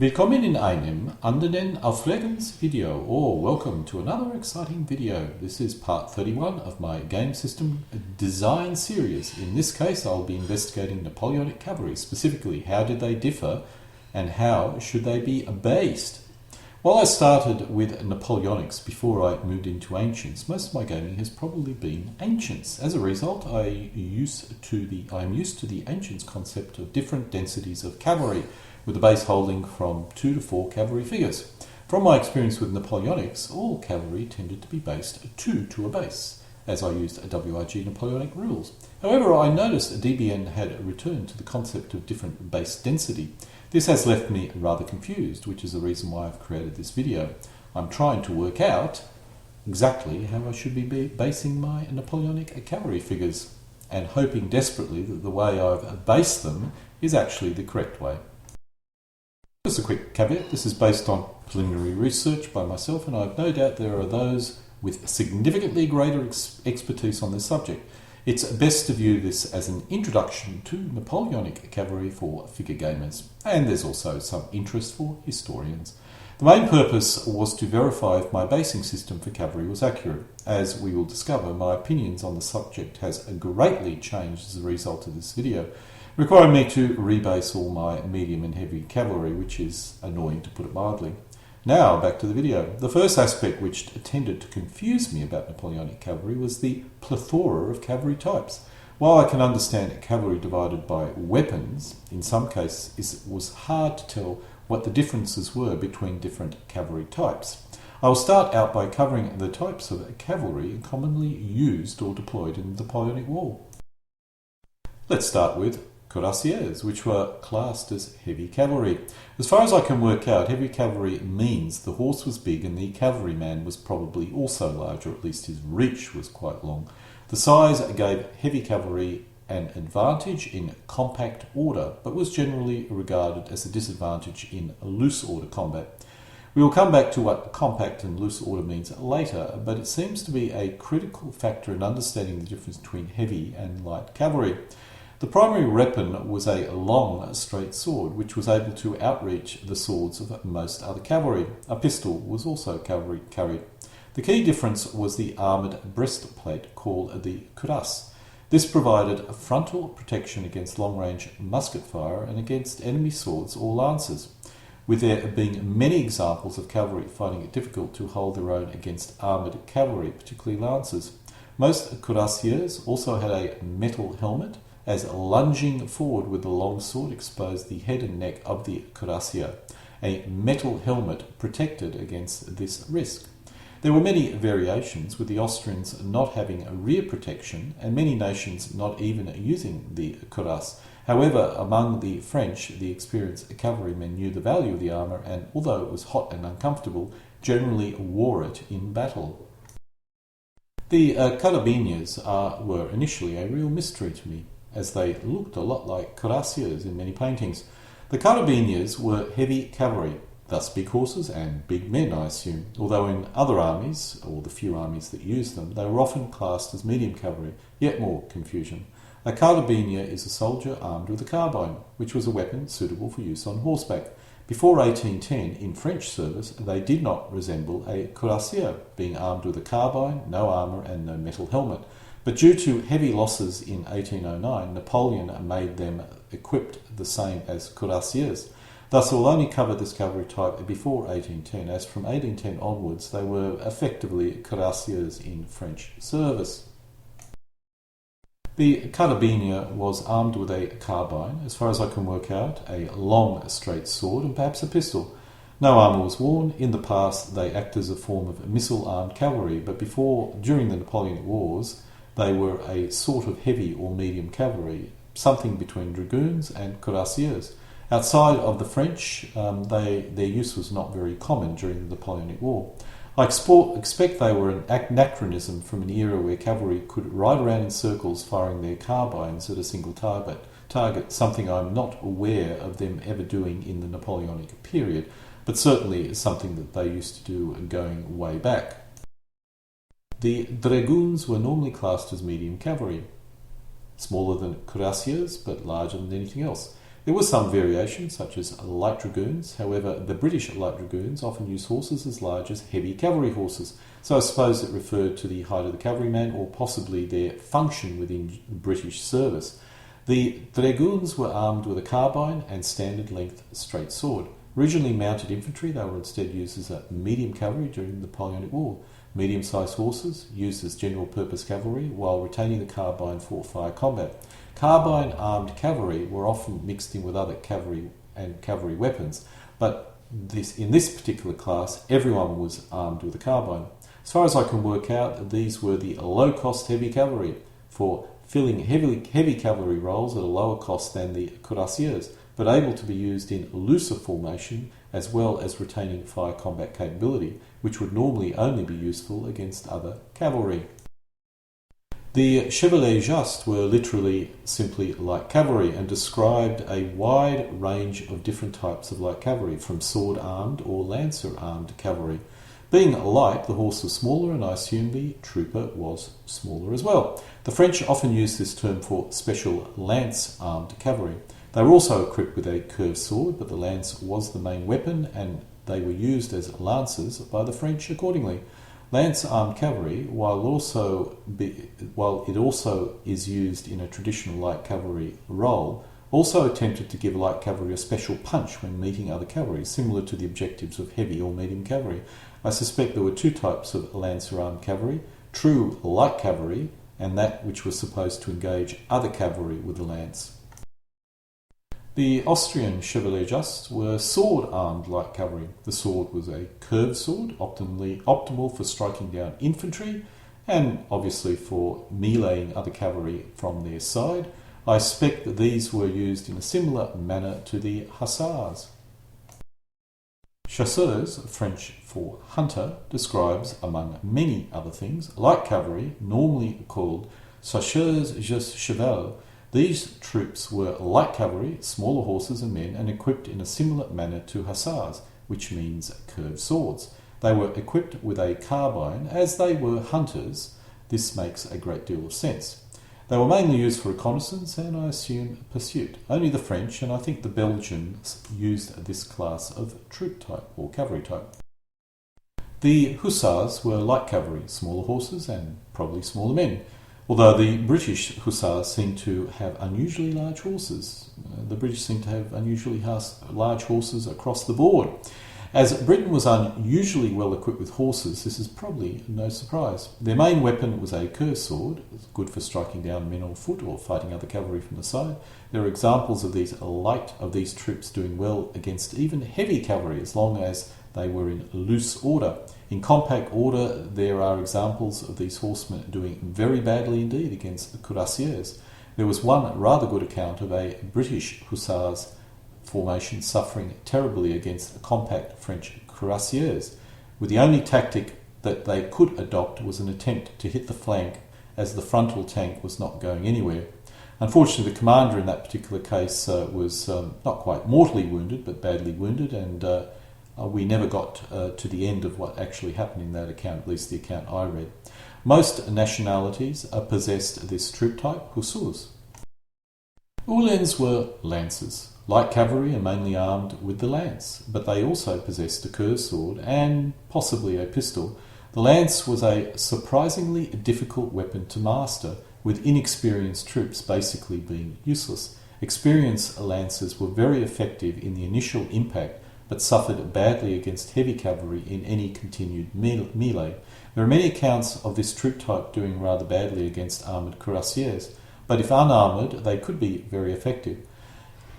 Willkommen in einem anderen Aufregungsvideo, or welcome to another exciting video. This is part 31 of my game system design series. In this case I'll be investigating Napoleonic Cavalry, specifically how did they differ and how should they be based. While I started with Napoleonics before I moved into Ancients, most of my gaming has probably been Ancients. As a result, I'm used to the Ancients concept of different densities of cavalry, with the base holding from 2 to 4 cavalry figures. From my experience with Napoleonics, all cavalry tended to be based 2 to a base, as I used WRG Napoleonic rules. However, I noticed DBN had returned to the concept of different base density. This has left me rather confused, which is the reason why I've created this video. I'm trying to work out exactly how I should be basing my Napoleonic cavalry figures, and hoping desperately that the way I've based them is actually the correct way. Just a quick caveat, this is based on preliminary research by myself, and I've no doubt there are those with significantly greater expertise on this subject. It's best to view this as an introduction to Napoleonic cavalry for figure gamers, and there's also some interest for historians. The main purpose was to verify if my basing system for cavalry was accurate. As we will discover, my opinions on the subject has greatly changed as a result of this video, requiring me to rebase all my medium and heavy cavalry, which is annoying to put it mildly. Now back to the video. The first aspect which tended to confuse me about Napoleonic cavalry was the plethora of cavalry types. While I can understand cavalry divided by weapons, in some cases it was hard to tell what the differences were between different cavalry types. I will start out by covering the types of cavalry commonly used or deployed in the Napoleonic War. Let's start with cuirassiers, which were classed as heavy cavalry. As far as I can work out, heavy cavalry means the horse was big and the cavalryman was probably also large, or at least his reach was quite long. The size gave heavy cavalry an advantage in compact order, but was generally regarded as a disadvantage in loose order combat. We will come back to what compact and loose order means later, but it seems to be a critical factor in understanding the difference between heavy and light cavalry. The primary weapon was a long, straight sword, which was able to outreach the swords of most other cavalry. A pistol was also cavalry carried. The key difference was the armoured breastplate called the cuirass. This provided a frontal protection against long-range musket fire and against enemy swords or lances, with there being many examples of cavalry finding it difficult to hold their own against armoured cavalry, particularly lances. Most cuirassiers also had a metal helmet, as lunging forward with the long sword exposed the head and neck of the cuirassier. A metal helmet protected against this risk. There were many variations, with the Austrians not having a rear protection and many nations not even using the cuirass. However, among the French, the experienced cavalrymen knew the value of the armour and, although it was hot and uncomfortable, generally wore it in battle. The carabiniers were initially a real mystery to me, as they looked a lot like cuirassiers in many paintings. The carabiniers were heavy cavalry, thus big horses and big men, I assume, although in other armies, or the few armies that used them, they were often classed as medium cavalry. Yet more confusion. A carabinier is a soldier armed with a carbine, which was a weapon suitable for use on horseback. Before 1810, in French service, they did not resemble a cuirassier, being armed with a carbine, no armour and no metal helmet. But due to heavy losses in 1809, Napoleon made them equipped the same as cuirassiers. Thus, we'll only cover this cavalry type before 1810, as from 1810 onwards they were effectively cuirassiers in French service. The carabinier was armed with a carbine, as far as I can work out, a long straight sword and perhaps a pistol. No armour was worn. In the past they acted as a form of missile-armed cavalry, but during the Napoleonic Wars, they were a sort of heavy or medium cavalry, something between dragoons and cuirassiers. Outside of the French, their use was not very common during the Napoleonic War. I expect they were an anachronism from an era where cavalry could ride around in circles firing their carbines at a single target, something I'm not aware of them ever doing in the Napoleonic period, but certainly something that they used to do going way back. The Dragoons were normally classed as medium cavalry, smaller than cuirassiers but larger than anything else. There was some variation, such as light dragoons. However, the British light dragoons often used horses as large as heavy cavalry horses, so I suppose it referred to the height of the cavalryman or possibly their function within British service. The Dragoons were armed with a carbine and standard length straight sword. Originally mounted infantry, they were instead used as a medium cavalry during the Napoleonic War. Medium-sized horses used as general-purpose cavalry while retaining the carbine for fire combat. Carbine-armed cavalry were often mixed in with other cavalry and cavalry weapons, but in this particular class, everyone was armed with a carbine. As far as I can work out, these were the low-cost heavy cavalry for filling heavy cavalry roles at a lower cost than the cuirassiers, but able to be used in looser formation as well as retaining fire combat capability, which would normally only be useful against other cavalry. The Chevaliers Just were literally simply light cavalry and described a wide range of different types of light cavalry, from sword-armed or lancer-armed cavalry. Being light, the horse was smaller, and I assume the trooper was smaller as well. The French often used this term for special lance-armed cavalry. They were also equipped with a curved sword, but the lance was the main weapon, and they were used as lancers by the French accordingly. Lance-armed cavalry, while it also is used in a traditional light cavalry role, also attempted to give light cavalry a special punch when meeting other cavalry, similar to the objectives of heavy or medium cavalry. I suspect there were two types of lancer-armed cavalry: true light cavalry and that which was supposed to engage other cavalry with the lance. The Austrian Chevaliers Just were sword-armed light cavalry. The sword was a curved sword, optimal for striking down infantry and obviously for meleeing other cavalry from their side. I suspect that these were used in a similar manner to the Hussars. Chasseurs, French for hunter, describes, among many other things, light cavalry, normally called chasseurs just cheval. These troops were light cavalry, smaller horses and men, and equipped in a similar manner to hussars, which means curved swords. They were equipped with a carbine. As they were hunters, this makes a great deal of sense. They were mainly used for reconnaissance and, I assume, pursuit. Only the French and I think the Belgians used this class of troop type or cavalry type. The Hussars were light cavalry, smaller horses and probably smaller men. Although the British Hussars seem to have unusually large horses. The British seem to have unusually large horses across the board. As Britain was unusually well equipped with horses, this is probably no surprise. Their main weapon was a curved sword, good for striking down men on foot or fighting other cavalry from the side. There are examples of these troops doing well against even heavy cavalry as long as they were in loose order. In compact order, there are examples of these horsemen doing very badly indeed against the cuirassiers. There was one rather good account of a British Hussars formation suffering terribly against a compact French cuirassiers, with the only tactic that they could adopt was an attempt to hit the flank as the frontal tank was not going anywhere. Unfortunately, the commander in that particular case was not quite mortally wounded, but badly wounded, and we never got to the end of what actually happened in that account, at least the account I read. Most nationalities possessed this troop type, Hussars. Uhlans were lancers, light cavalry and mainly armed with the lance, but they also possessed a curved sword and possibly a pistol. The lance was a surprisingly difficult weapon to master, with inexperienced troops basically being useless. Experienced lancers were very effective in the initial impact, but suffered badly against heavy cavalry in any continued melee. There are many accounts of this troop type doing rather badly against armoured cuirassiers, but if unarmoured, they could be very effective.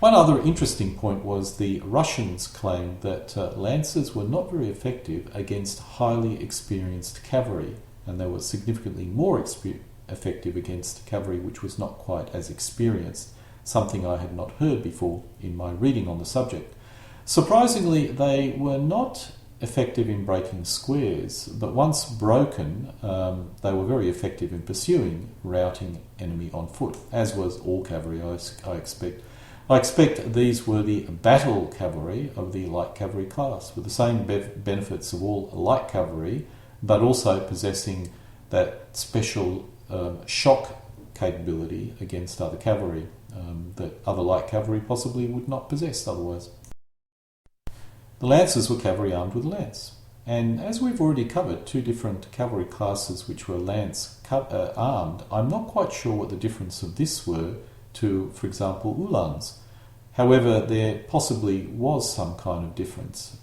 One other interesting point was the Russians claimed that lancers were not very effective against highly experienced cavalry, and they were significantly more effective against cavalry which was not quite as experienced, something I had not heard before in my reading on the subject. Surprisingly, they were not effective in breaking squares, but once broken, they were very effective in pursuing, routing enemy on foot, as was all cavalry, I expect. I expect these were the battle cavalry of the light cavalry class, with the same benefits of all light cavalry, but also possessing that special shock capability against other cavalry. that other light cavalry possibly would not possess otherwise. The Lancers were cavalry armed with a lance. And as we've already covered two different cavalry classes which were lance armed, I'm not quite sure what the difference of this were to, for example, Uhlans. However, there possibly was some kind of difference.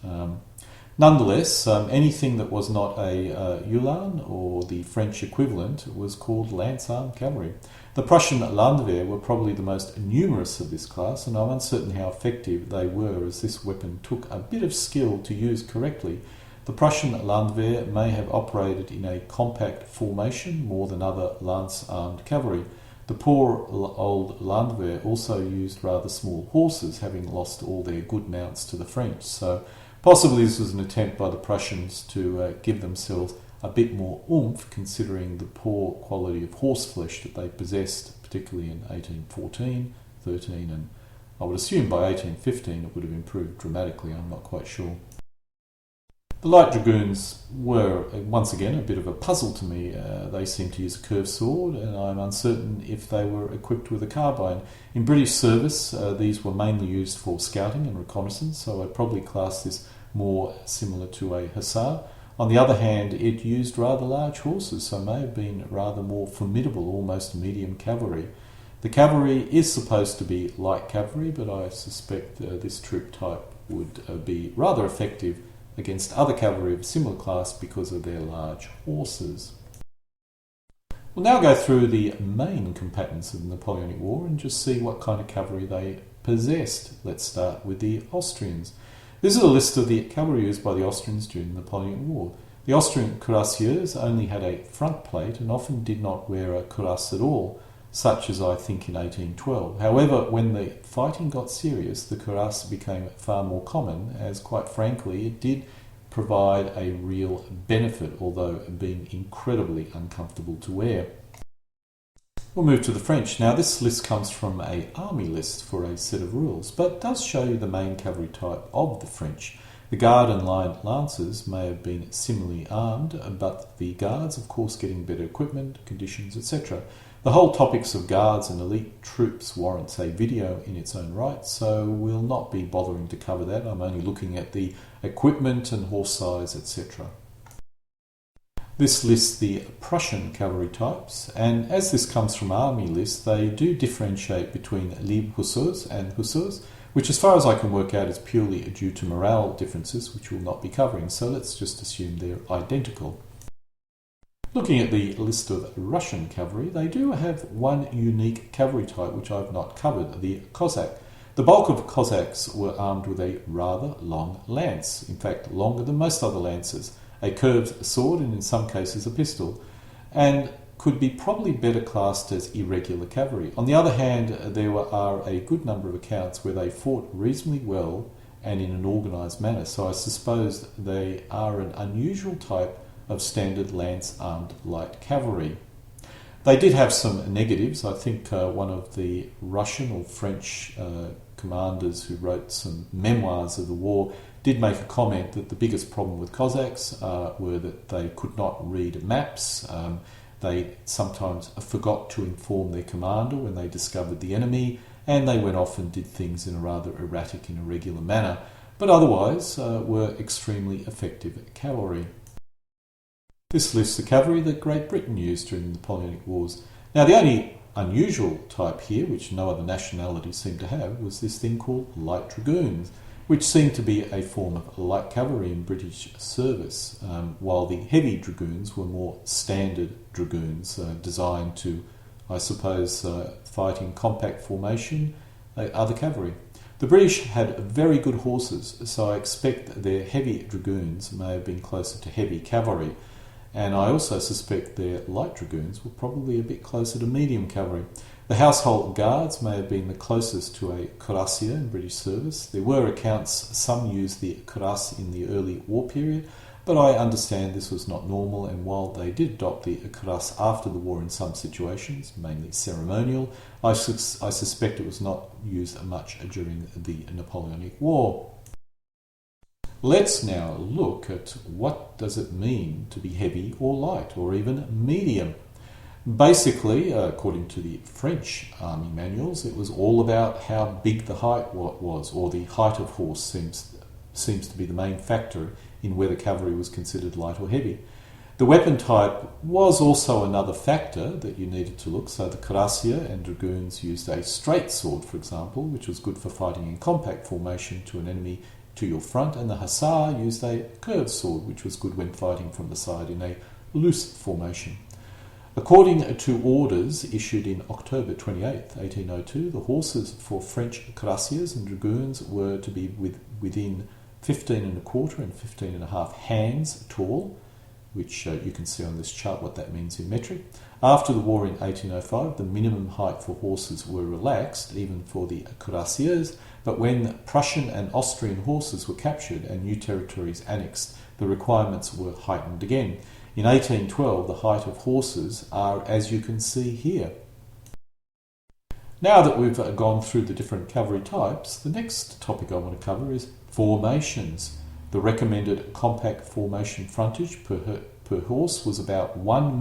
Nonetheless, anything that was not a Uhlan or the French equivalent was called Lancearm cavalry. The Prussian Landwehr were probably the most numerous of this class, and I'm uncertain how effective they were, as this weapon took a bit of skill to use correctly. The Prussian Landwehr may have operated in a compact formation more than other lance-armed cavalry. The poor old Landwehr also used rather small horses, having lost all their good mounts to the French, so possibly this was an attempt by the Prussians to give themselves a bit more oomph, considering the poor quality of horseflesh that they possessed, particularly in 1814, 13, and I would assume by 1815 it would have improved dramatically. I'm not quite sure. The light dragoons were, once again, a bit of a puzzle to me. They seemed to use a curved sword, and I'm uncertain if they were equipped with a carbine. In British service, these were mainly used for scouting and reconnaissance, so I'd probably class this more similar to a hussar. On the other hand, it used rather large horses, so may have been rather more formidable, almost medium cavalry. The cavalry is supposed to be light cavalry, but I suspect this troop type would be rather effective against other cavalry of a similar class because of their large horses. We'll now go through the main combatants of the Napoleonic War and just see what kind of cavalry they possessed. Let's start with the Austrians. This is a list of the cavalry used by the Austrians during the Napoleonic War. The Austrian cuirassiers only had a front plate and often did not wear a cuirass at all, such as I think in 1812. However, when the fighting got serious, the cuirass became far more common, as quite frankly it did provide a real benefit, although being incredibly uncomfortable to wear. We'll move to the French. Now this list comes from an army list for a set of rules, but does show you the main cavalry type of the French. The Guard and Line Lancers may have been similarly armed, but the Guards, of course, getting better equipment, conditions, etc. The whole topics of Guards and elite troops warrants a video in its own right, so we'll not be bothering to cover that. I'm only looking at the equipment and horse size, etc. This lists the Prussian cavalry types, and as this comes from army lists, they do differentiate between Liebe Hussars and Hussars, which as far as I can work out is purely due to morale differences, which we'll not be covering, so let's just assume they're identical. Looking at the list of Russian cavalry, they do have one unique cavalry type which I've not covered, the Cossack. The bulk of Cossacks were armed with a rather long lance, in fact longer than most other lances, a curved sword and in some cases a pistol, and could be probably better classed as irregular cavalry. On the other hand, there are a good number of accounts where they fought reasonably well and in an organised manner, so I suppose they are an unusual type of standard lance-armed light cavalry. They did have some negatives. I think one of the Russian or French commanders who wrote some memoirs of the war did make a comment that the biggest problem with Cossacks were that they could not read maps. They sometimes forgot to inform their commander when they discovered the enemy, and they went off and did things in a rather erratic and irregular manner, but otherwise were extremely effective cavalry. This lists the cavalry that Great Britain used during the Napoleonic Wars. Now the only unusual type here, which no other nationality seemed to have, was this thing called light dragoons, which seemed to be a form of light cavalry in British service, while the heavy dragoons were more standard dragoons, designed to, I suppose, fight in compact formation, other cavalry. The British had very good horses, so I expect their heavy dragoons may have been closer to heavy cavalry, and I also suspect their light dragoons were probably a bit closer to medium cavalry. The household guards may have been the closest to a cuirassier in British service. There were accounts some used the cuirass in the early war period, but I understand this was not normal, and while they did adopt the cuirass after the war in some situations, mainly ceremonial, I suspect it was not used much during the Napoleonic War. Let's now look at what does it mean to be heavy or light, or even medium. Basically, according to the French army manuals, it was all about how big the height was, or the height of horse seems to be the main factor in whether cavalry was considered light or heavy. The weapon type was also another factor that you needed to look. So the cuirassier and dragoons used a straight sword, for example, which was good for fighting in compact formation to an enemy to your front, and the hussar used a curved sword, which was good when fighting from the side in a loose formation. According to orders issued in October 28, 1802, the horses for French cuirassiers and dragoons were to be within 15.25 and 15.5 hands tall, which you can see on this chart what that means in metric. After the war in 1805, the minimum height for horses were relaxed, even for the cuirassiers, but when Prussian and Austrian horses were captured and new territories annexed, the requirements were heightened again. In 1812, the height of horses are as you can see here. Now that we've gone through the different cavalry types, the next topic I want to cover is formations. The recommended compact formation frontage per horse was about 1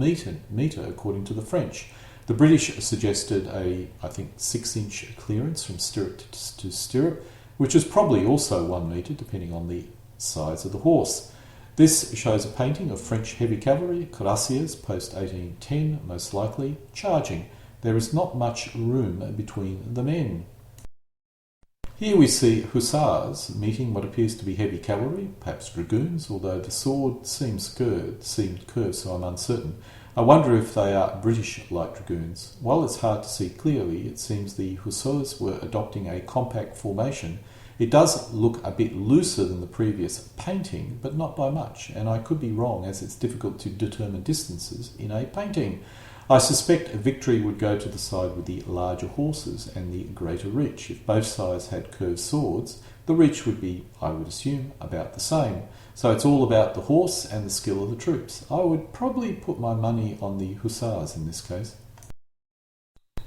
metre according to the French. The British suggested a, 6-inch clearance from stirrup to stirrup, which is probably also 1 metre depending on the size of the horse. This shows a painting of French heavy cavalry, cuirassiers, post-1810, most likely, charging. There is not much room between the men. Here we see hussars meeting what appears to be heavy cavalry, perhaps dragoons, although the sword seemed curved, so I'm uncertain. I wonder if they are British light dragoons. While it's hard to see clearly, it seems the hussars were adopting a compact formation. It does look a bit looser than the previous painting, but not by much, and I could be wrong as it's difficult to determine distances in a painting. I suspect victory would go to the side with the larger horses and the greater reach. If both sides had curved swords, the reach would be, I would assume, about the same. So it's all about the horse and the skill of the troops. I would probably put my money on the hussars in this case.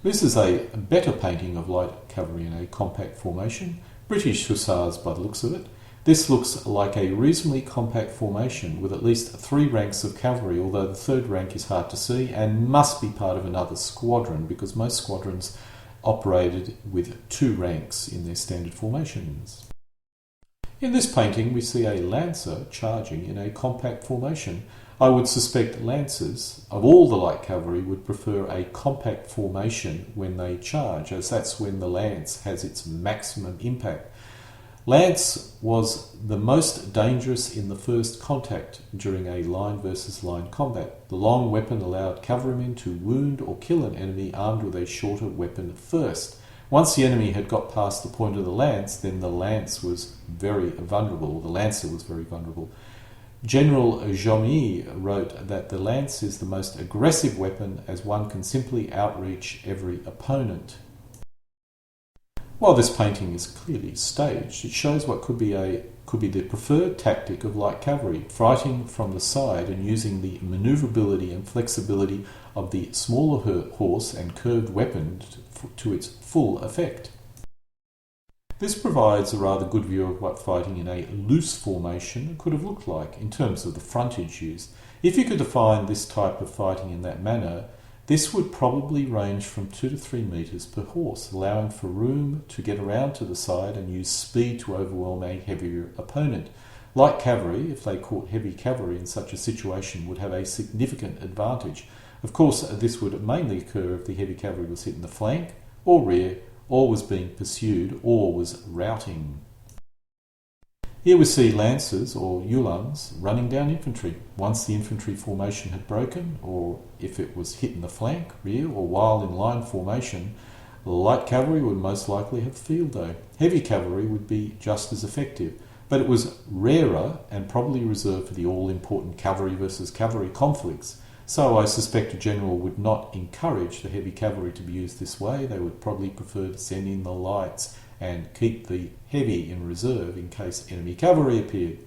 This is a better painting of light cavalry in a compact formation. British hussars by the looks of it. This looks like a reasonably compact formation with at least 3 ranks of cavalry, although the third rank is hard to see and must be part of another squadron because most squadrons operated with 2 ranks in their standard formations. In this painting we see a lancer charging in a compact formation. I would suspect lancers, of all the light cavalry, would prefer a compact formation when they charge, as that's when the lance has its maximum impact. Lance was the most dangerous in the first contact during a line versus line combat. The long weapon allowed cavalrymen to wound or kill an enemy armed with a shorter weapon first. Once the enemy had got past the point of the lance, then the lancer was very vulnerable. General Jomy wrote that the lance is the most aggressive weapon as one can simply outreach every opponent. While this painting is clearly staged, it shows what could be the preferred tactic of light cavalry, fighting from the side and using the manoeuvrability and flexibility of the smaller horse and curved weapon to its full effect. This provides a rather good view of what fighting in a loose formation could have looked like in terms of the frontage used. If you could define this type of fighting in that manner, this would probably range from 2 to 3 metres per horse, allowing for room to get around to the side and use speed to overwhelm a heavier opponent. Light cavalry, if they caught heavy cavalry in such a situation, would have a significant advantage. Of course, this would mainly occur if the heavy cavalry was hit in the flank or rear, or was being pursued, or was routing. Here we see lancers, or uhlans, running down infantry. Once the infantry formation had broken, or if it was hit in the flank, rear, or while in line formation, light cavalry would most likely have field day. Heavy cavalry would be just as effective, but it was rarer and probably reserved for the all-important cavalry versus cavalry conflicts. So I suspect a general would not encourage the heavy cavalry to be used this way. They would probably prefer to send in the lights and keep the heavy in reserve in case enemy cavalry appeared.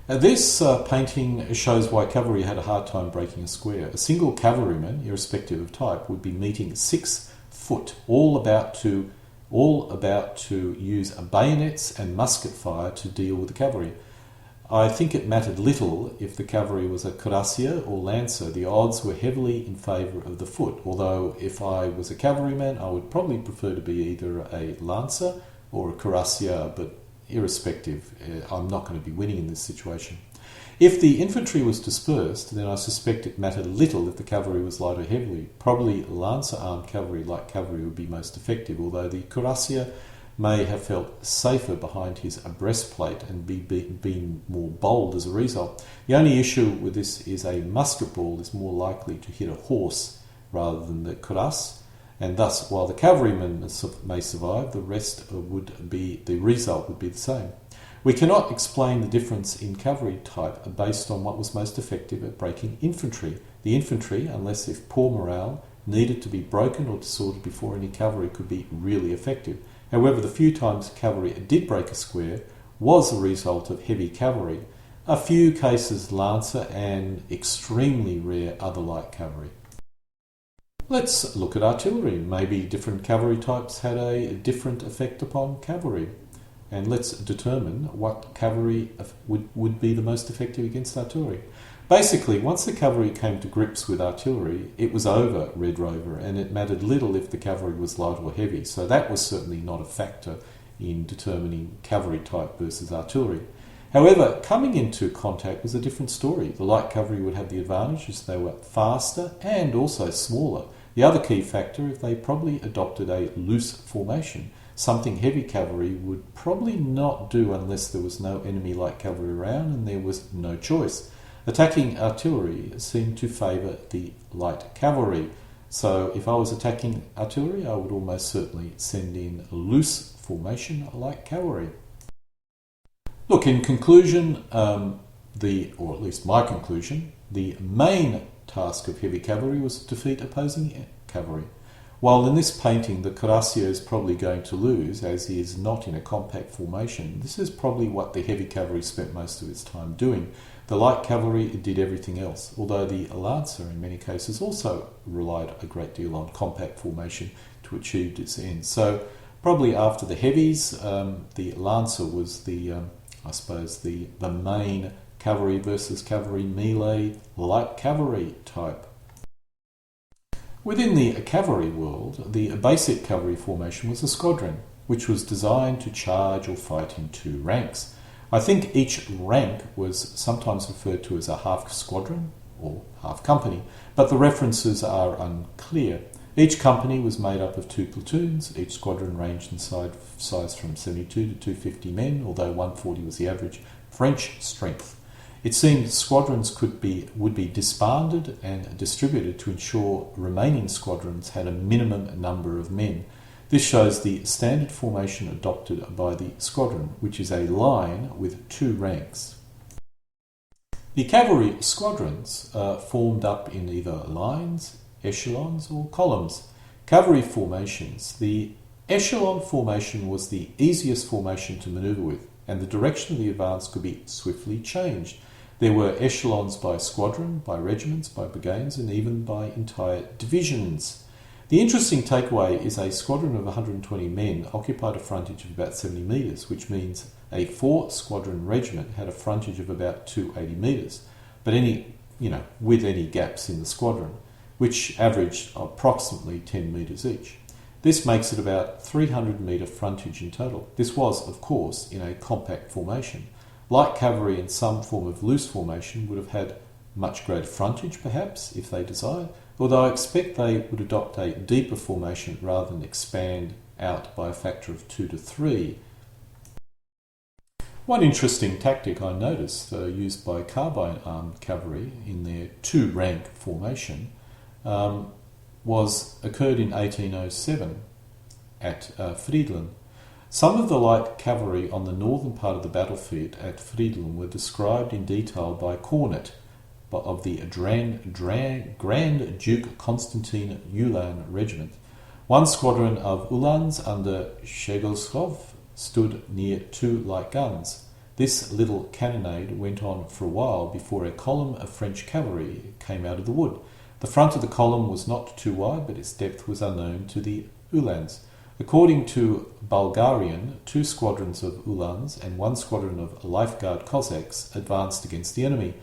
This painting shows why cavalry had a hard time breaking a square. A single cavalryman, irrespective of type, would be meeting 6 foot, all about to use bayonets and musket fire to deal with the cavalry. I think it mattered little if the cavalry was a cuirassier or lancer. The odds were heavily in favour of the foot, although if I was a cavalryman I would probably prefer to be either a lancer or a cuirassier, but irrespective, I'm not going to be winning in this situation. If the infantry was dispersed, then I suspect it mattered little if the cavalry was light or heavy. Probably Lancearm cavalry, light cavalry, would be most effective, although the cuirassier may have felt safer behind his breastplate and been more bold as a result. The only issue with this is a musket ball is more likely to hit a horse rather than the cuirass, and thus, while the cavalryman may survive, the result would be the same. We cannot explain the difference in cavalry type based on what was most effective at breaking infantry. The infantry, unless if poor morale, needed to be broken or disordered before any cavalry could be really effective. However, the few times cavalry did break a square was a result of heavy cavalry. A few cases lancer and extremely rare other light cavalry. Let's look at artillery. Maybe different cavalry types had a different effect upon cavalry. And let's determine what cavalry would be the most effective against artillery. Basically, once the cavalry came to grips with artillery, it was over Red Rover, and it mattered little if the cavalry was light or heavy, so that was certainly not a factor in determining cavalry type versus artillery. However, coming into contact was a different story. The light cavalry would have the advantage as they were faster and also smaller. The other key factor is they probably adopted a loose formation, something heavy cavalry would probably not do unless there was no enemy light cavalry around and there was no choice. Attacking artillery seemed to favour the light cavalry, so if I was attacking artillery I would almost certainly send in a loose formation like cavalry. Look, in conclusion, or at least my conclusion, the main task of heavy cavalry was to defeat opposing cavalry. While in this painting the cuirassier is probably going to lose, as he is not in a compact formation, this is probably what the heavy cavalry spent most of its time doing. The light cavalry did everything else, although the lancer in many cases also relied a great deal on compact formation to achieve its ends. So probably after the heavies, the lancer was the main cavalry versus cavalry melee light cavalry type. Within the cavalry world, the basic cavalry formation was a squadron, which was designed to charge or fight in two ranks. I think each rank was sometimes referred to as a half squadron or half company, but the references are unclear. Each company was made up of two platoons. Each squadron ranged in size from 72 to 250 men, although 140 was the average French strength. It seemed squadrons would be disbanded and distributed to ensure remaining squadrons had a minimum number of men. This shows the standard formation adopted by the squadron, which is a line with two ranks. The cavalry squadrons formed up in either lines, echelons or columns. Cavalry formations. The echelon formation was the easiest formation to manoeuvre with, and the direction of the advance could be swiftly changed. There were echelons by squadron, by regiments, by brigades, and even by entire divisions. The interesting takeaway is a squadron of 120 men occupied a frontage of about 70 metres, which means a 4-squadron regiment had a frontage of about 280 metres, but with any gaps in the squadron, which averaged approximately 10 metres each. This makes it about 300 metre frontage in total. This was, of course, in a compact formation. Light cavalry in some form of loose formation would have had much greater frontage, perhaps, if they desired, although I expect they would adopt a deeper formation rather than expand out by a factor of 2 to 3. One interesting tactic I noticed used by carbine-armed cavalry in their 2-rank formation occurred in 1807 at Friedland. Some of the light cavalry on the northern part of the battlefield at Friedland were described in detail by Cornet of the Grand Duke Constantine Ulan Regiment. One squadron of Ulans under Shegelskov stood near 2 light guns. This little cannonade went on for a while before a column of French cavalry came out of the wood. The front of the column was not too wide, but its depth was unknown to the Uhlans. According to Bulgarian, 2 squadrons of Uhlans and 1 squadron of lifeguard Cossacks advanced against the enemy.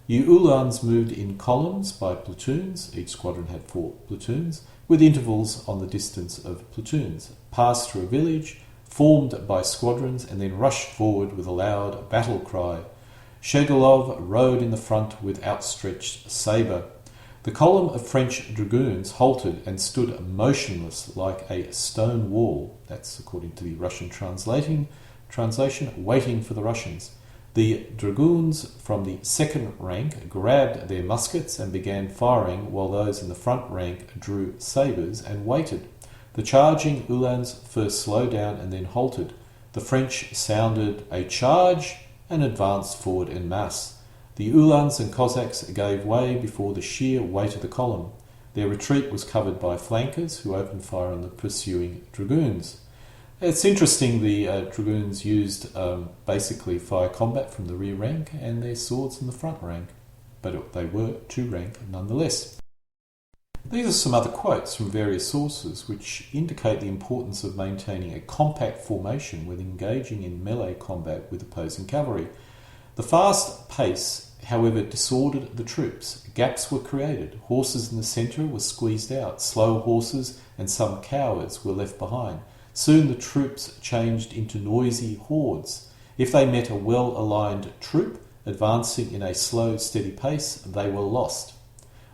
The Uhlans moved in columns by platoons, each squadron had 4 platoons, with intervals on the distance of platoons, passed through a village, formed by squadrons, and then rushed forward with a loud battle cry. Shegolov rode in the front with outstretched sabre. The column of French dragoons halted and stood motionless like a stone wall. That's according to the Russian translation, waiting for the Russians. The dragoons from the second rank grabbed their muskets and began firing, while those in the front rank drew sabres and waited. The charging Uhlans first slowed down and then halted. The French sounded a charge and advanced forward en masse. The Uhlans and Cossacks gave way before the sheer weight of the column. Their retreat was covered by flankers who opened fire on the pursuing dragoons. It's interesting, the dragoons used basically fire combat from the rear rank and their swords in the front rank, but they were 2 rank nonetheless. These are some other quotes from various sources which indicate the importance of maintaining a compact formation when engaging in melee combat with opposing cavalry. The fast pace, however, disordered the troops. Gaps were created. Horses in the centre were squeezed out. Slow horses and some cowards were left behind. Soon the troops changed into noisy hordes. If they met a well-aligned troop advancing in a slow, steady pace, they were lost.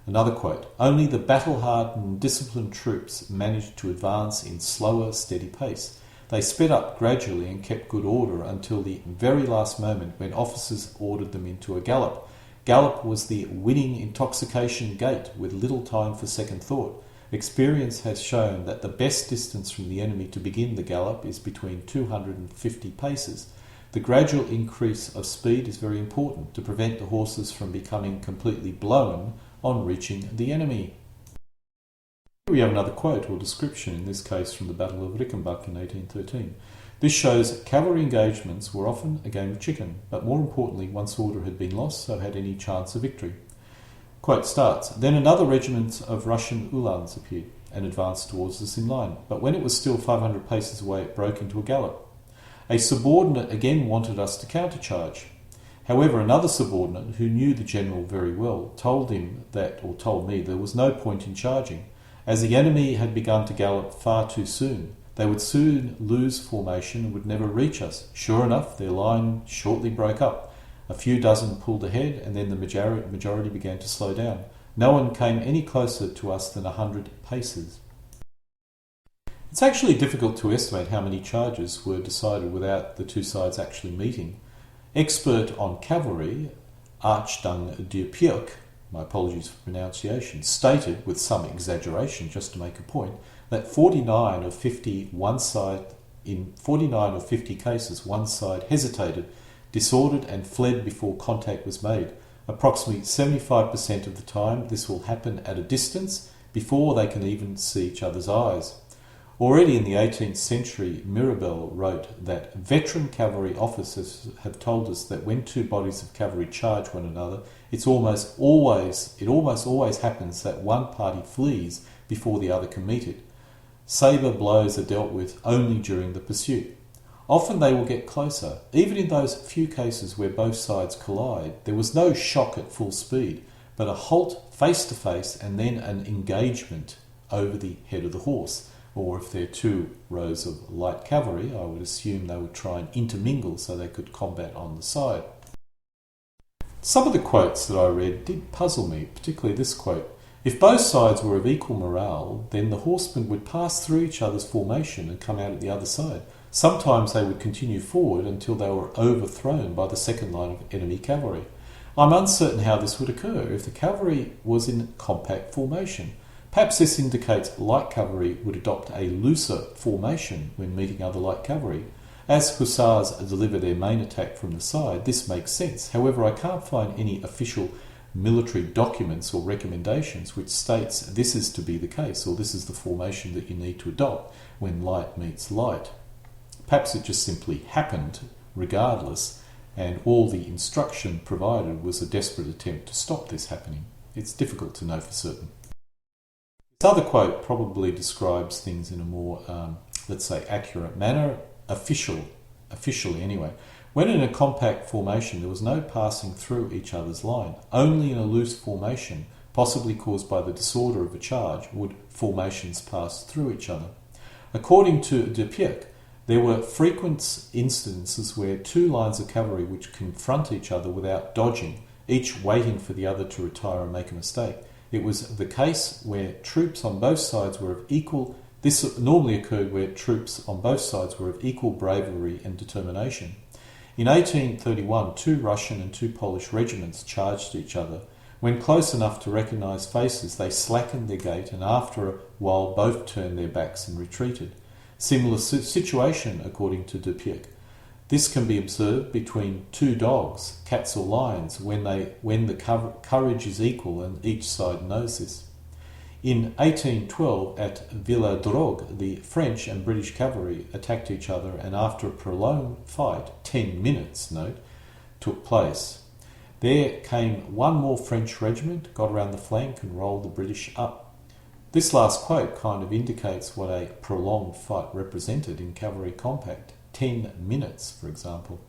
Another quote, only the battle-hardened, disciplined troops managed to advance in slower, steady pace. They sped up gradually and kept good order until the very last moment when officers ordered them into a gallop. Gallop was the winning intoxication gait with little time for second thought. Experience has shown that the best distance from the enemy to begin the gallop is between 250 paces. The gradual increase of speed is very important to prevent the horses from becoming completely blown on reaching the enemy. Here we have another quote or description, in this case from the Battle of Rickenback in 1813. This shows cavalry engagements were often a game of chicken, but more importantly, once order had been lost, so had any chance of victory. Quote starts, then another regiment of Russian Uhlans appeared and advanced towards us in line, but when it was still 500 paces away, it broke into a gallop. A subordinate again wanted us to countercharge. However, another subordinate, who knew the general very well, told me there was no point in charging, as the enemy had begun to gallop far too soon. They would soon lose formation and would never reach us. Sure enough, their line shortly broke up. A few dozen pulled ahead, and then the majority began to slow down. No one came any closer to us than 100 paces. It's actually difficult to estimate how many charges were decided without the two sides actually meeting. Expert on cavalry, Archdung Diorama, my apologies for pronunciation, stated, with some exaggeration just to make a point, that 49 of 50 cases one side hesitated, disordered and fled before contact was made. Approximately 75% of the time this will happen at a distance before they can even see each other's eyes. Already in the 18th century, Mirabel wrote that veteran cavalry officers have told us that when two bodies of cavalry charge one another, it almost always happens that one party flees before the other can meet it. Sabre blows are dealt with only during the pursuit. Often they will get closer. Even in those few cases where both sides collide, there was no shock at full speed, but a halt face to face and then an engagement over the head of the horse. Or if they're two rows of light cavalry, I would assume they would try and intermingle so they could combat on the side. Some of the quotes that I read did puzzle me, particularly this quote. If both sides were of equal morale, then the horsemen would pass through each other's formation and come out at the other side. Sometimes they would continue forward until they were overthrown by the second line of enemy cavalry. I'm uncertain how this would occur if the cavalry was in compact formation. Perhaps this indicates light cavalry would adopt a looser formation when meeting other light cavalry. As Hussars deliver their main attack from the side, this makes sense. However, I can't find any official military documents or recommendations which states this is to be the case, or this is the formation that you need to adopt when light meets light. Perhaps it just simply happened regardless, and all the instruction provided was a desperate attempt to stop this happening. It's difficult to know for certain. This other quote probably describes things in a more let's say, accurate manner, officially anyway. When in a compact formation, there was no passing through each other's line. Only in a loose formation, possibly caused by the disorder of a charge, would formations pass through each other. According to Dupuy, there were frequent instances where two lines of cavalry which confront each other without dodging, each waiting for the other to retire and make a mistake. It was the case where troops on both sides were of equal. This normally occurred where troops on both sides were of equal bravery and determination. In 1831, 2 Russian and 2 Polish regiments charged each other. When close enough to recognise faces, they slackened their gait, and after a while both turned their backs and retreated. Similar situation, according to Dupuy. This can be observed between 2 dogs, cats or lions, when the courage is equal and each side knows this. In 1812, at Villadrogue, the French and British cavalry attacked each other, and after a prolonged fight, 10 minutes, note, took place. There came one more French regiment, got around the flank and rolled the British up. This last quote kind of indicates what a prolonged fight represented in Cavalry Compact. 10 minutes, for example.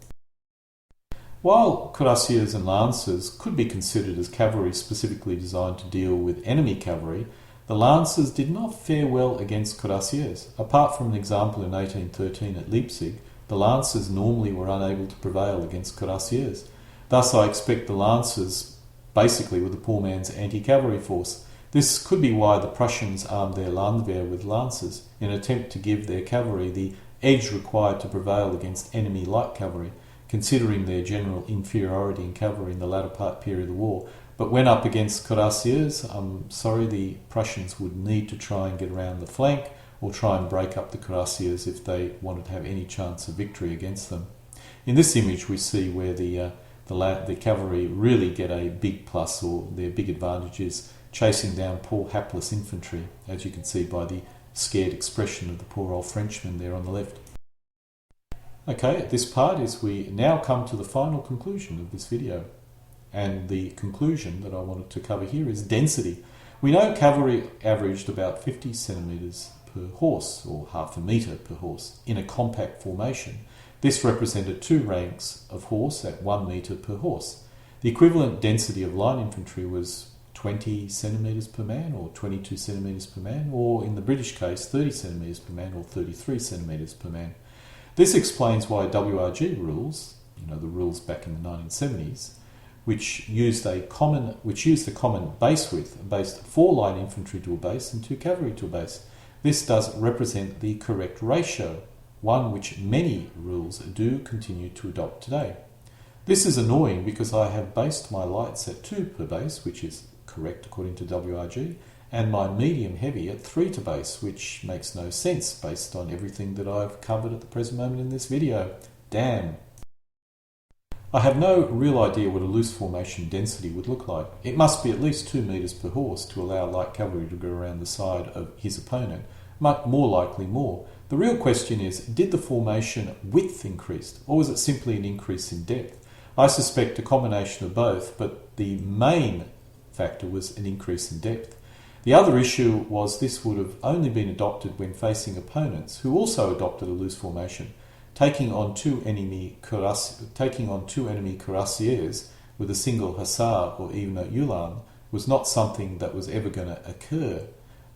While cuirassiers and lancers could be considered as cavalry specifically designed to deal with enemy cavalry, the lancers did not fare well against cuirassiers. Apart from an example in 1813 at Leipzig, the lancers normally were unable to prevail against cuirassiers. Thus, I expect the lancers basically were the poor man's anti-cavalry force. This could be why the Prussians armed their Landwehr with lancers, in an attempt to give their cavalry the edge required to prevail against enemy light cavalry, considering their general inferiority in cavalry in the latter period of the war. But when up against cuirassiers, I'm sorry, the Prussians would need to try and get around the flank or try and break up the cuirassiers if they wanted to have any chance of victory against them. In this image we see where the cavalry really get a big plus, or their big advantage is chasing down poor hapless infantry, as you can see by the scared expression of the poor old Frenchman there on the left. Okay, this part is we now come to the final conclusion of this video. And the conclusion that I wanted to cover here is density. We know cavalry averaged about 50 centimetres per horse, or half a metre per horse, in a compact formation. This represented 2 ranks of horse at 1 metre per horse. The equivalent density of line infantry was 20 centimetres per man, or 22 centimetres per man, or in the British case 30 centimetres per man, or 33 centimetres per man. This explains why WRG rules, the rules back in the 1970s, which used the common base width, based 4 line infantry to a base and 2 cavalry to a base. This does represent the correct ratio, one which many rules do continue to adopt today. This is annoying because I have based my lights at 2 per base, which is correct according to WRG, and my medium heavy at 3 to base, which makes no sense based on everything that I've covered at the present moment in this video. Damn. I have no real idea what a loose formation density would look like. It must be at least 2 metres per horse to allow light cavalry to go around the side of his opponent, more likely more. The real question is, did the formation width increase, or was it simply an increase in depth? I suspect a combination of both, but the main factor was an increase in depth. The other issue was this would have only been adopted when facing opponents who also adopted a loose formation. Taking on two enemy cuirassiers with a single hussar or even a ulan was not something that was ever going to occur.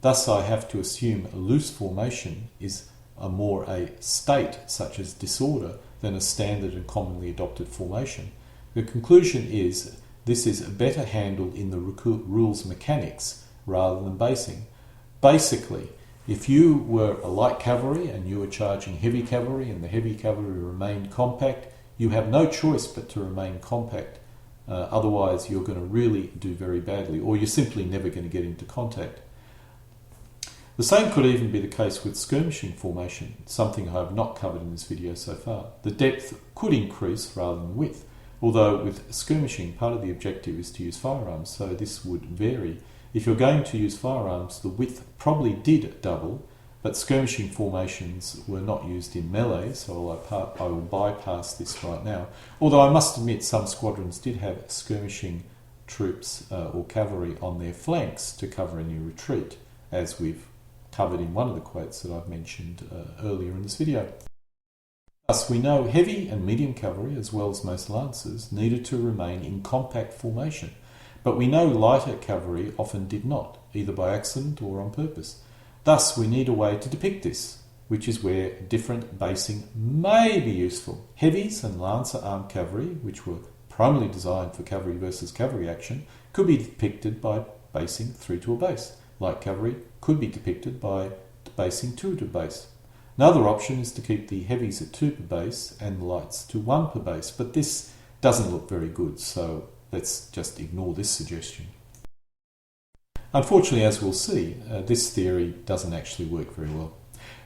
Thus I have to assume a loose formation is more a state such as disorder than a standard and commonly adopted formation. The conclusion is this is better handled in the rules mechanics rather than basing. Basically, if you were a light cavalry and you were charging heavy cavalry and the heavy cavalry remained compact, you have no choice but to remain compact. Otherwise you're going to really do very badly, or you're simply never going to get into contact. The same could even be the case with skirmishing formation, something I have not covered in this video so far. The depth could increase rather than width, although with skirmishing part of the objective is to use firearms, so this would vary. If you're going to use firearms, the width probably did double, but skirmishing formations were not used in melee, so I will bypass this right now. Although I must admit some squadrons did have skirmishing troops or cavalry on their flanks to cover any retreat, as we've covered in one of the quotes that I've mentioned earlier in this video. Thus, we know heavy and medium cavalry, as well as most lancers, needed to remain in compact formation, but we know lighter cavalry often did not, either by accident or on purpose. Thus, we need a way to depict this, which is where different basing may be useful. Heavies and Lancearm cavalry, which were primarily designed for cavalry versus cavalry action, could be depicted by basing through to a base. Light cavalry could be depicted by basing 2 to a base. Another option is to keep the heavies at 2 per base and the lights to 1 per base, but this doesn't look very good, so let's just ignore this suggestion. Unfortunately, as we'll see, this theory doesn't actually work very well.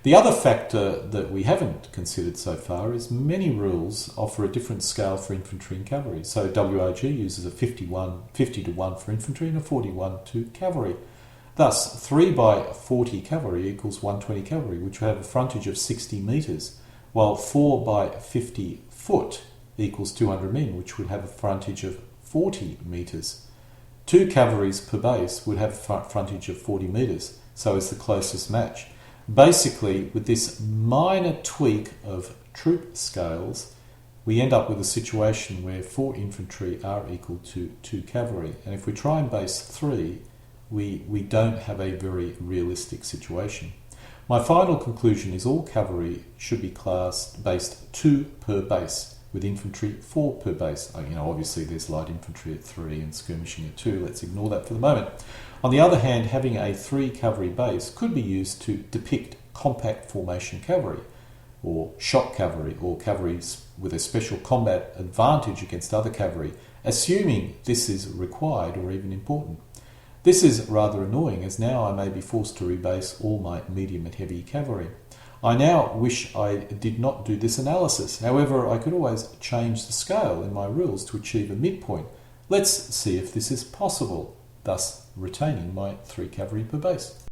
The other factor that we haven't considered so far is many rules offer a different scale for infantry and cavalry. So WRG uses a 50 to 1 for infantry and a 41 to cavalry. Thus, 3 by 40 cavalry equals 120 cavalry, which will have a frontage of 60 metres, while 4 by 50 foot equals 200 men, which would have a frontage of 40 metres. 2 cavalries per base would have a frontage of 40 metres, so it's the closest match. Basically, with this minor tweak of troop scales, we end up with a situation where 4 infantry are equal to 2 cavalry, and if we try and base 3, we don't have a very realistic situation. My final conclusion is all cavalry should be based 2 per base, with infantry 4 per base. Obviously there's light infantry at 3 and skirmishing at 2. Let's ignore that for the moment. On the other hand, having a 3 cavalry base could be used to depict compact formation cavalry, or shock cavalry, or cavalry with a special combat advantage against other cavalry, assuming this is required or even important. This is rather annoying, as now I may be forced to rebase all my medium and heavy cavalry. I now wish I did not do this analysis. However, I could always change the scale in my rules to achieve a midpoint. Let's see if this is possible, thus retaining my 3 cavalry per base.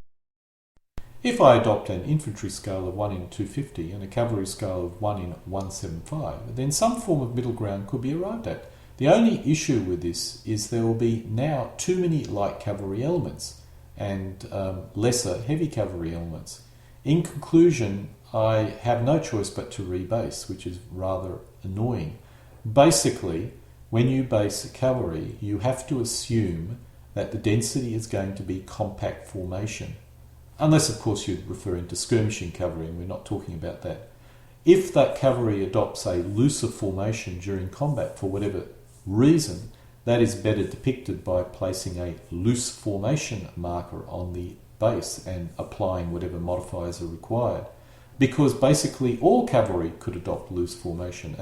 If I adopt an infantry scale of 1 in 250 and a cavalry scale of 1 in 175, then some form of middle ground could be arrived at. The only issue with this is there will be now too many light cavalry elements and lesser heavy cavalry elements. In conclusion, I have no choice but to rebase, which is rather annoying. Basically, when you base cavalry, you have to assume that the density is going to be compact formation. Unless, of course, you're referring to skirmishing cavalry, and we're not talking about that. If that cavalry adopts a looser formation during combat for whatever reason, that is better depicted by placing a loose formation marker on the base and applying whatever modifiers are required. Because basically all cavalry could adopt loose formation,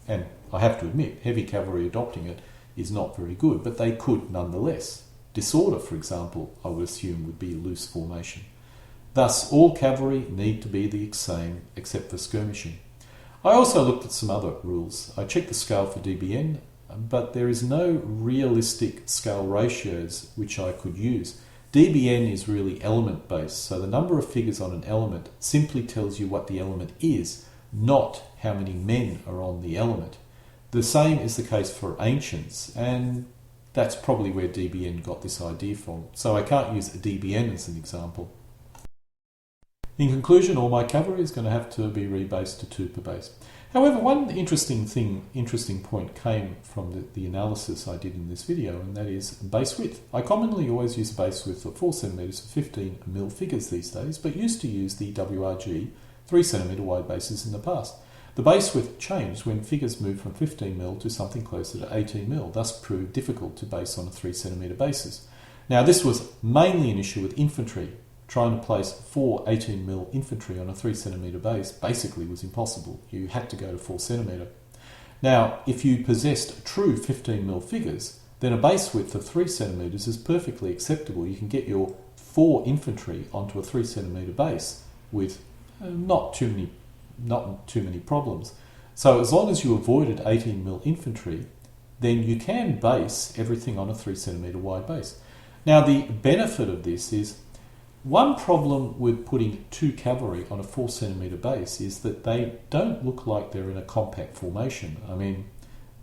and I have to admit, heavy cavalry adopting it is not very good, but they could nonetheless. Disorder, for example, I would assume would be loose formation. Thus, all cavalry need to be the same except for skirmishing. I also looked at some other rules. I checked the scale for DBN, but there is no realistic scale ratios which I could use. DBN is really element based, so the number of figures on an element simply tells you what the element is, not how many men are on the element. The same is the case for ancients, and that's probably where DBN got this idea from, so I can't use DBN as an example. In conclusion, all my cavalry is going to have to be rebased to 2 per base. However, one interesting point came from the analysis I did in this video, and that is base width. I commonly always use a base width of 4 cm for 15mm figures these days, but used to use the WRG 3 cm wide bases in the past. The base width changed when figures moved from 15mm to something closer to 18mm, thus proved difficult to base on a 3 cm basis. Now, this was mainly an issue with infantry. Trying to place 4 18mm infantry on a 3 cm base basically was impossible. You had to go to 4 cm. Now, if you possessed true 15mm figures, then a base width of 3 cm is perfectly acceptable. You can get your 4 infantry onto a 3 cm base with not too many problems. So as long as you avoided 18mm infantry, then you can base everything on a 3 cm wide base. Now, the benefit of this is one problem with putting 2 cavalry on a 4 cm base is that they don't look like they're in a compact formation. I mean,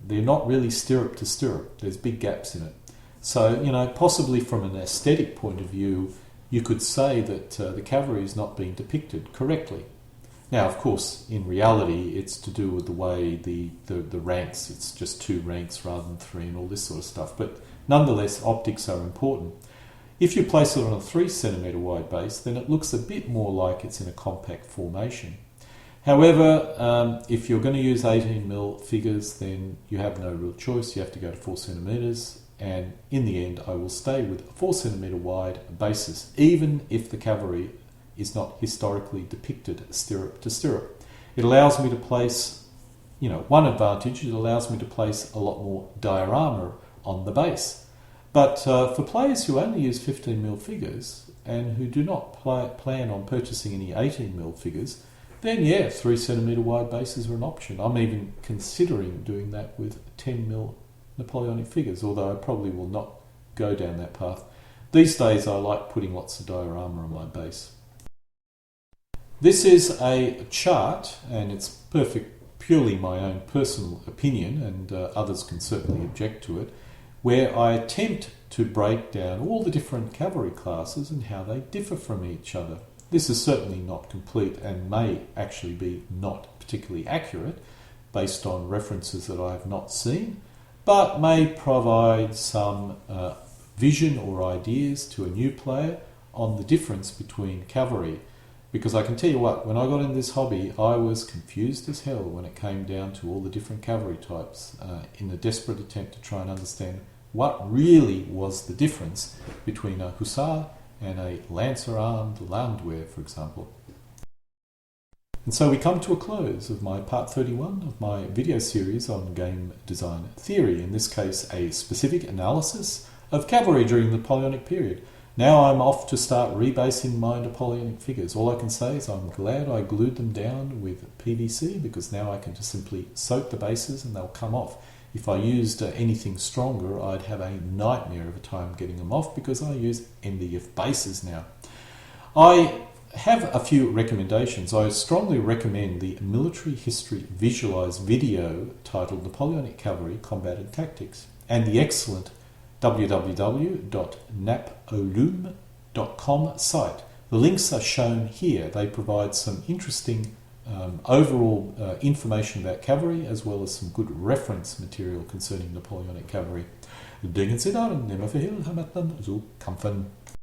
they're not really stirrup to stirrup. There's big gaps in it. So, possibly from an aesthetic point of view, you could say that the cavalry is not being depicted correctly. Now, of course, in reality, it's to do with the way the ranks, it's just 2 ranks rather than 3 and all this sort of stuff. But nonetheless, optics are important. If you place it on a 3 centimetre wide base, then it looks a bit more like it's in a compact formation. However, if you're going to use 18mm figures, then you have no real choice. You have to go to 4 centimetres. And in the end, I will stay with 4 centimetre wide bases, even if the cavalry is not historically depicted stirrup to stirrup. It allows me to place, one advantage, it allows me to place a lot more diorama on the base. But for players who only use 15mm figures and who do not plan on purchasing any 18mm figures, then yeah, 3 centimetre wide bases are an option. I'm even considering doing that with 10mm Napoleonic figures, although I probably will not go down that path. These days I like putting lots of diorama on my base. This is a chart, and it's purely my own personal opinion, and others can certainly object to it, where I attempt to break down all the different cavalry classes and how they differ from each other. This is certainly not complete and may actually be not particularly accurate based on references that I have not seen, but may provide some vision or ideas to a new player on the difference between cavalry. Because I can tell you what, when I got into this hobby, I was confused as hell when it came down to all the different cavalry types in a desperate attempt to try and understand what really was the difference between a Hussar and a Lancearm Landwehr, for example. And so we come to a close of my part 31 of my video series on game design theory, in this case a specific analysis of cavalry during the Napoleonic period. Now I'm off to start rebasing my Napoleonic figures. All I can say is I'm glad I glued them down with PVC, because now I can just simply soak the bases and they'll come off. If I used anything stronger, I'd have a nightmare of a time getting them off, because I use MDF bases now. I have a few recommendations. I strongly recommend the Military History Visualised video titled Napoleonic Cavalry Combat and Tactics, and the excellent www.napoleon.com site. The links are shown here. They provide some interesting overall information about cavalry, as well as some good reference material concerning Napoleonic cavalry. Denken Sie daran, immer verhehlen, hammerten, so kämpfen.